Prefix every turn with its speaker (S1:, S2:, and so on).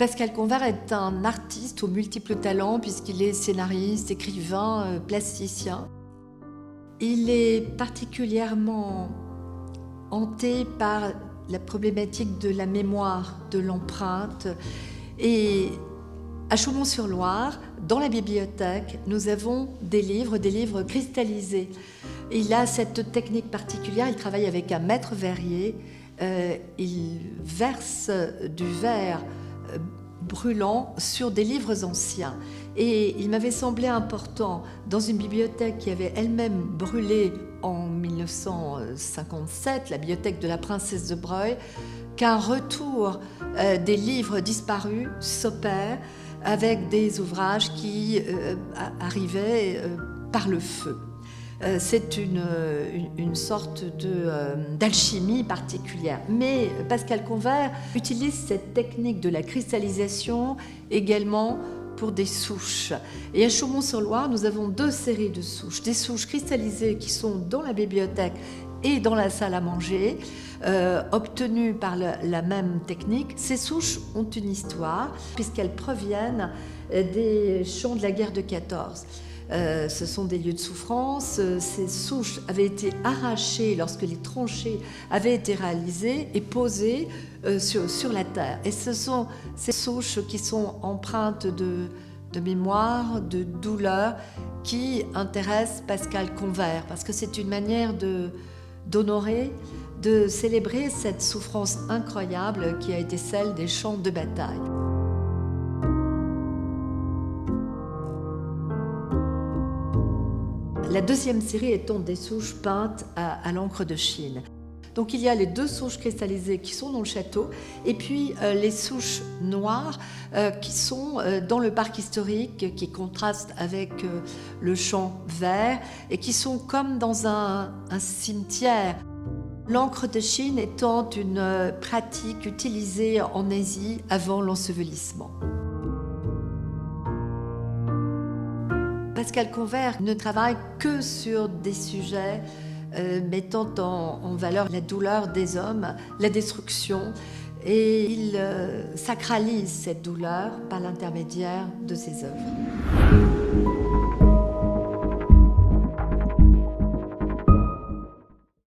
S1: Pascal Convert est un artiste aux multiples talents puisqu'il est scénariste, écrivain, plasticien. Il est particulièrement hanté par la problématique de la mémoire, de l'empreinte. Et à Chaumont-sur-Loire, dans la bibliothèque, nous avons des livres cristallisés. Il a cette technique particulière, il travaille avec un maître verrier. Il verse du verre brûlant sur des livres anciens. Et il m'avait semblé important, dans une bibliothèque qui avait elle-même brûlé en 1957, la bibliothèque de la princesse de Broglie, qu'un retour des livres disparus s'opère avec des ouvrages qui arrivaient par le feu. C'est une sorte d'alchimie particulière. Mais Pascal Convert utilise cette technique de la cristallisation également pour des souches. Et à Chaumont-sur-Loire, nous avons deux séries de souches. Des souches cristallisées qui sont dans la bibliothèque et dans la salle à manger, obtenues par la même technique. Ces souches ont une histoire, puisqu'elles proviennent des champs de la guerre de 14. Ce sont des lieux de souffrance. Ces souches avaient été arrachées lorsque les tranchées avaient été réalisées et posées sur la terre. Et ce sont ces souches qui sont empreintes de mémoire, de douleur, qui intéressent Pascal Convert, parce que c'est une manière d'honorer, de célébrer cette souffrance incroyable qui a été celle des champs de bataille. La deuxième série étant des souches peintes à l'encre de Chine. Donc il y a les deux souches cristallisées qui sont dans le château et puis les souches noires qui sont dans le parc historique, qui contrastent avec le champ vert et qui sont comme dans un cimetière. L'encre de Chine étant une pratique utilisée en Asie avant l'ensevelissement. Pascal Convert ne travaille que sur des sujets mettant en valeur la douleur des hommes, la destruction, et il sacralise cette douleur par l'intermédiaire de ses œuvres.